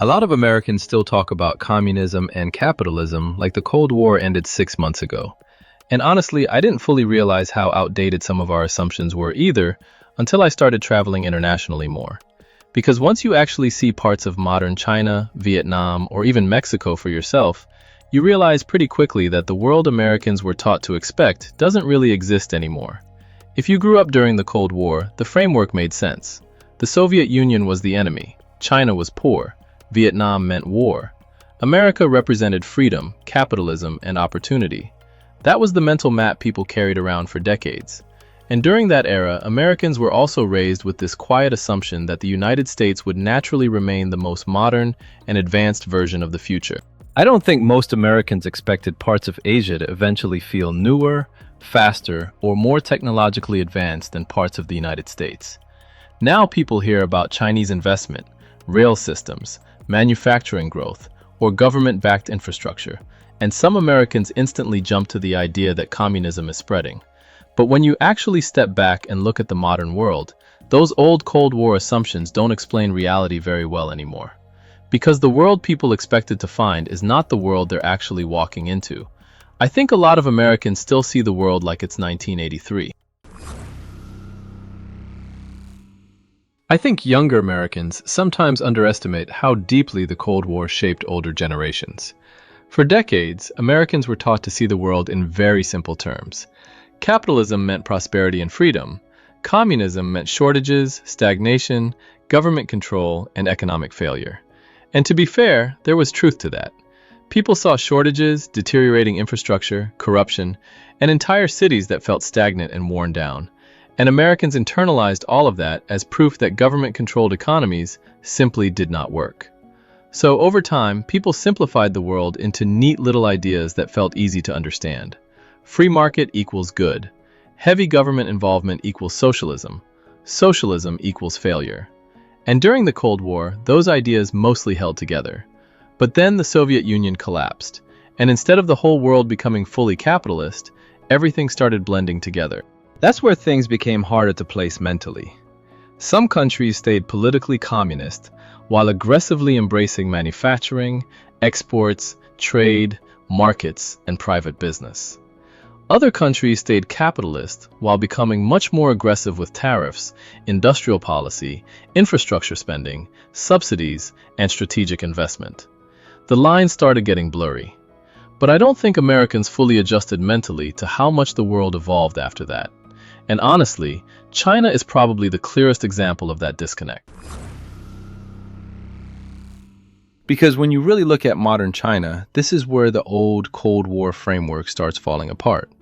A lot of Americans still talk about communism and capitalism like the Cold War ended 6 months ago. And honestly, I didn't fully realize how outdated some of our assumptions were either until I started traveling internationally more. Because once you actually see parts of modern China, Vietnam, or even Mexico for yourself, you realize pretty quickly that the world Americans were taught to expect doesn't really exist anymore. If you grew up during the Cold War, the framework made sense. The Soviet Union was the enemy, China was poor, Vietnam meant war. America represented freedom, capitalism, and opportunity. That was the mental map people carried around for decades. And during that era, Americans were also raised with this quiet assumption that the United States would naturally remain the most modern and advanced version of the future. I don't think most Americans expected parts of Asia to eventually feel newer, faster, or more technologically advanced than parts of the United States. Now people hear about Chinese investment, rail systems, manufacturing growth, or government-backed infrastructure, and some Americans instantly jump to the idea that communism is spreading. But when you actually step back and look at the modern world, those old Cold War assumptions don't explain reality very well anymore. Because the world people expected to find is not the world they're actually walking into. I think a lot of Americans still see the world like it's 1983. I think younger Americans sometimes underestimate how deeply the Cold War shaped older generations. For decades, Americans were taught to see the world in very simple terms. Capitalism meant prosperity and freedom. Communism meant shortages, stagnation, government control, and economic failure. And to be fair, there was truth to that. People saw shortages, deteriorating infrastructure, corruption, and entire cities that felt stagnant and worn down. And Americans internalized all of that as proof that government-controlled economies simply did not work. So over time, people simplified the world into neat little ideas that felt easy to understand. Free market equals good. Heavy government involvement equals socialism. Socialism equals failure. And during the Cold War, those ideas mostly held together. But then the Soviet Union collapsed, and instead of the whole world becoming fully capitalist, everything started blending together. That's where things became harder to place mentally. Some countries stayed politically communist while aggressively embracing manufacturing, exports, trade, markets, and private business. Other countries stayed capitalist while becoming much more aggressive with tariffs, industrial policy, infrastructure spending, subsidies, and strategic investment. The lines started getting blurry. But I don't think Americans fully adjusted mentally to how much the world evolved after that. And honestly, China is probably the clearest example of that disconnect. Because when you really look at modern China, this is where the old Cold War framework starts falling apart.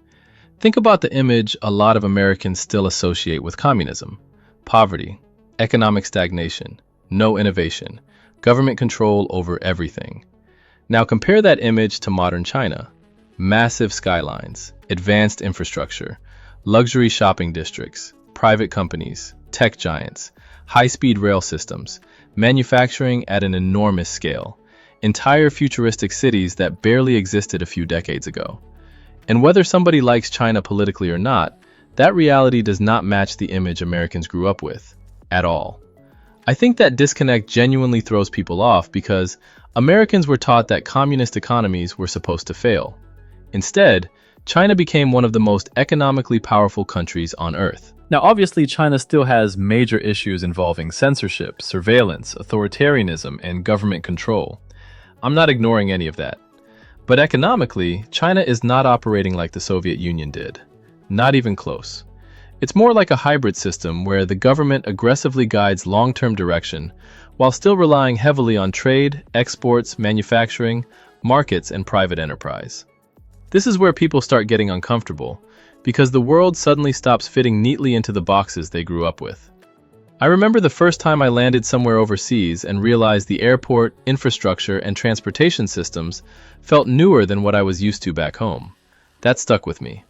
Think about the image a lot of Americans still associate with communism: poverty, economic stagnation, no innovation, government control over everything. Now compare that image to modern China: massive skylines, advanced infrastructure, luxury shopping districts, private companies, tech giants, high-speed rail systems, manufacturing at an enormous scale, entire futuristic cities that barely existed a few decades ago. And whether somebody likes China politically or not, that reality does not match the image Americans grew up with, at all. I think that disconnect genuinely throws people off because Americans were taught that communist economies were supposed to fail. Instead, China became one of the most economically powerful countries on Earth. Now, obviously, China still has major issues involving censorship, surveillance, authoritarianism, and government control. I'm not ignoring any of that. But economically, China is not operating like the Soviet Union did. Not even close. It's more like a hybrid system where the government aggressively guides long-term direction while still relying heavily on trade, exports, manufacturing, markets, and private enterprise. This is where people start getting uncomfortable, because the world suddenly stops fitting neatly into the boxes they grew up with. I remember the first time I landed somewhere overseas and realized the airport, infrastructure, and transportation systems felt newer than what I was used to back home. That stuck with me.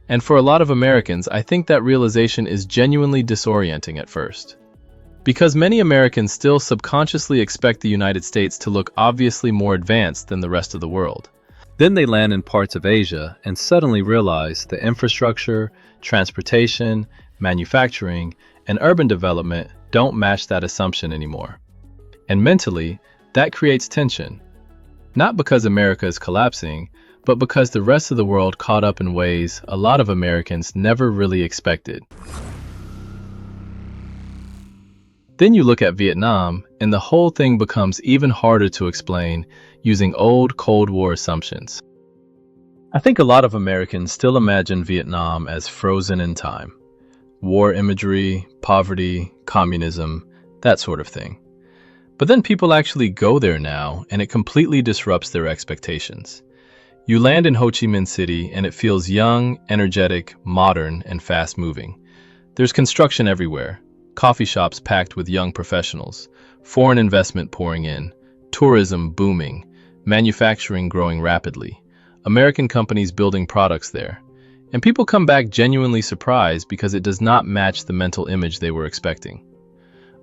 And for a lot of Americans, I think that realization is genuinely disorienting at first. Because many Americans still subconsciously expect the United States to look obviously more advanced than the rest of the world. Then they land in parts of Asia and suddenly realize the infrastructure, transportation, manufacturing, and urban development don't match that assumption anymore. And mentally, That creates tension, not because America is collapsing, but because the rest of the world caught up in ways a lot of Americans never really expected. Then you look at Vietnam, and the whole thing becomes even harder to explain using old Cold War assumptions. I think a lot of Americans still imagine Vietnam as frozen in time. War imagery, poverty, communism, that sort of thing. But then people actually go there now, and it completely disrupts their expectations. You land in Ho Chi Minh City, and it feels young, energetic, modern, and fast-moving. There's construction everywhere, coffee shops packed with young professionals, foreign investment pouring in, tourism booming, manufacturing growing rapidly, American companies building products there. And people come back genuinely surprised because it does not match the mental image they were expecting.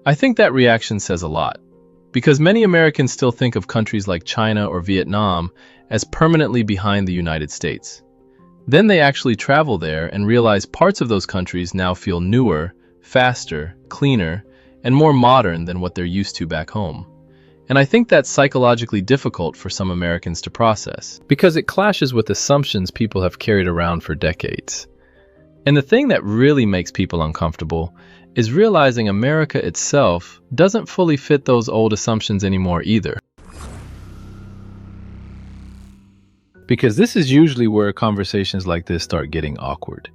I think that reaction says a lot, because many Americans still think of countries like China or Vietnam as permanently behind the United States. Then they actually travel there and realize parts of those countries now feel newer, faster, cleaner, and more modern than what they're used to back home. And I think that's psychologically difficult for some Americans to process, because it clashes with assumptions people have carried around for decades. And the thing that really makes people uncomfortable is realizing America itself doesn't fully fit those old assumptions anymore either. Because this is usually where conversations like this start getting awkward.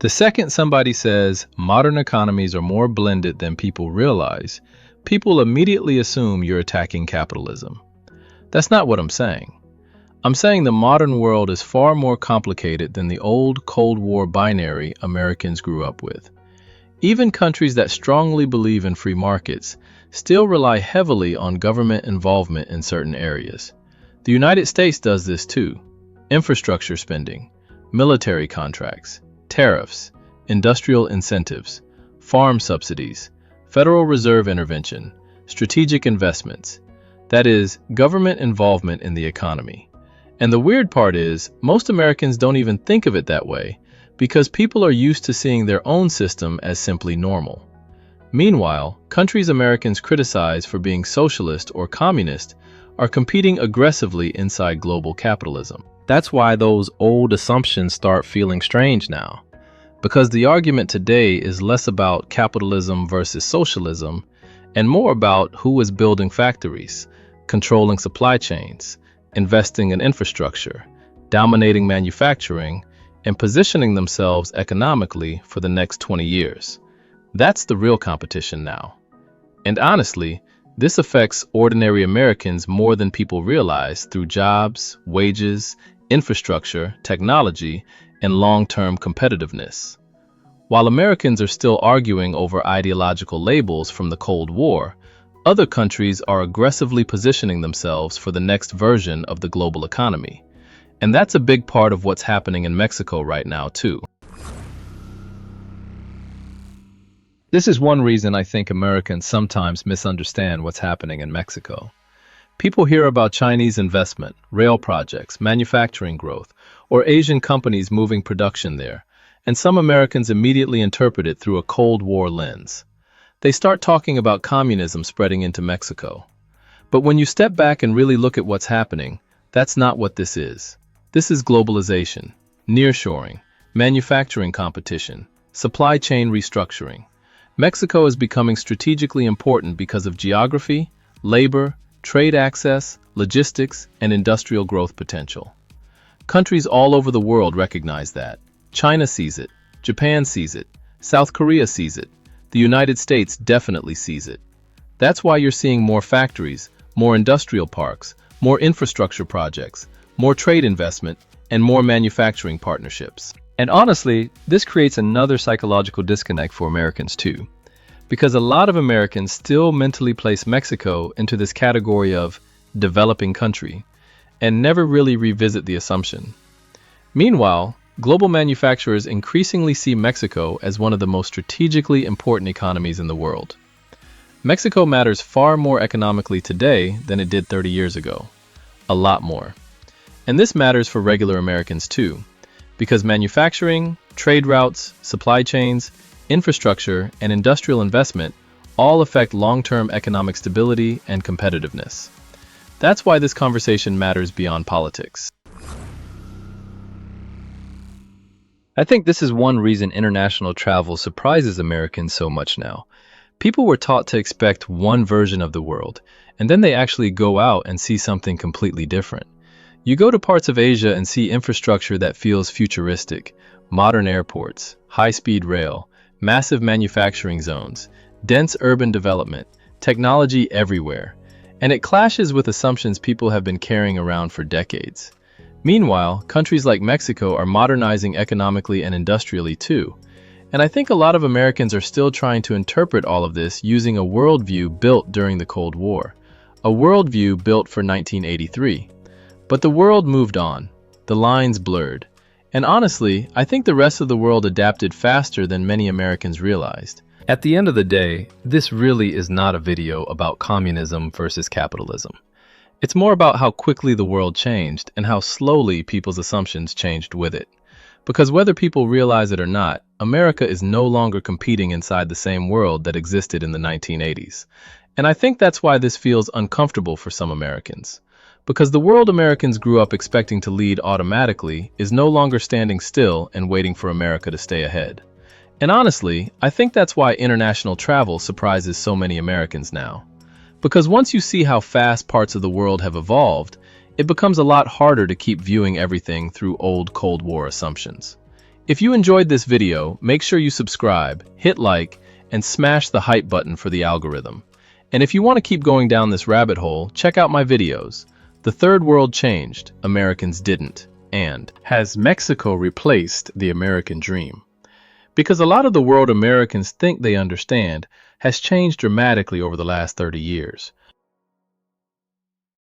The second somebody says modern economies are more blended than people realize, people immediately assume you're attacking capitalism. That's not what I'm saying. I'm saying the modern world is far more complicated than the old Cold War binary Americans grew up with. Even countries that strongly believe in free markets still rely heavily on government involvement in certain areas. The United States does this too. Infrastructure spending, military contracts, tariffs, industrial incentives, farm subsidies, Federal Reserve intervention, strategic investments. That is, government involvement in the economy. And the weird part is, most Americans don't even think of it that way, because people are used to seeing their own system as simply normal. Meanwhile, countries Americans criticize for being socialist or communist are competing aggressively inside global capitalism. That's why those old assumptions start feeling strange now. Because the argument today is less about capitalism versus socialism and more about who is building factories, controlling supply chains, investing in infrastructure, dominating manufacturing, and positioning themselves economically for the next 20 years. That's the real competition now. And honestly, this affects ordinary Americans more than people realize through jobs, wages, infrastructure, technology, and long-term competitiveness. While Americans are still arguing over ideological labels from the Cold War, other countries are aggressively positioning themselves for the next version of the global economy. And that's a big part of what's happening in Mexico right now, too. This is one reason I think Americans sometimes misunderstand what's happening in Mexico. People hear about Chinese investment, rail projects, manufacturing growth, or Asian companies moving production there, and some Americans immediately interpret it through a Cold War lens. They start talking about communism spreading into Mexico. But when you step back and really look at what's happening, that's not what this is. This is globalization, nearshoring, manufacturing competition, supply chain restructuring. Mexico is becoming strategically important because of geography, labor, trade access, logistics, and industrial growth potential. Countries all over the world recognize that. China sees it, Japan sees it, South Korea sees it, the United States definitely sees it. That's why you're seeing more factories, more industrial parks, more infrastructure projects, more trade investment, and more manufacturing partnerships. And honestly, this creates another psychological disconnect for Americans too, because a lot of Americans still mentally place Mexico into this category of developing country and never really revisit the assumption. Meanwhile, global manufacturers increasingly see Mexico as one of the most strategically important economies in the world. Mexico matters far more economically today than it did 30 years ago. A lot more. And this matters for regular Americans too, because manufacturing, trade routes, supply chains, infrastructure, and industrial investment all affect long-term economic stability and competitiveness. That's why this conversation matters beyond politics. I think this is one reason international travel surprises Americans so much now. People were taught to expect one version of the world, and then they actually go out and see something completely different. You go to parts of Asia and see infrastructure that feels futuristic, modern airports, high-speed rail, massive manufacturing zones, dense urban development, technology everywhere. And it clashes with assumptions people have been carrying around for decades. Meanwhile, countries like Mexico are modernizing economically and industrially too. And I think a lot of Americans are still trying to interpret all of this using a worldview built during the Cold War, a worldview built for 1983. But the world moved on, the lines blurred, and honestly, I think the rest of the world adapted faster than many Americans realized. At the end of the day, this really is not a video about communism versus capitalism. It's more about how quickly the world changed and how slowly people's assumptions changed with it. Because whether people realize it or not, America is no longer competing inside the same world that existed in the 1980s. And I think that's why this feels uncomfortable for some Americans. Because the world Americans grew up expecting to lead automatically is no longer standing still and waiting for America to stay ahead. And honestly, I think that's why international travel surprises so many Americans now. Because once you see how fast parts of the world have evolved, it becomes a lot harder to keep viewing everything through old Cold War assumptions. If you enjoyed this video, make sure you subscribe, hit like, and smash the hype button for the algorithm. And if you want to keep going down this rabbit hole, check out my videos. The Third World Changed, Americans Didn't, and Has Mexico Replaced the American Dream? Because a lot of the world Americans think they understand has changed dramatically over the last 30 years.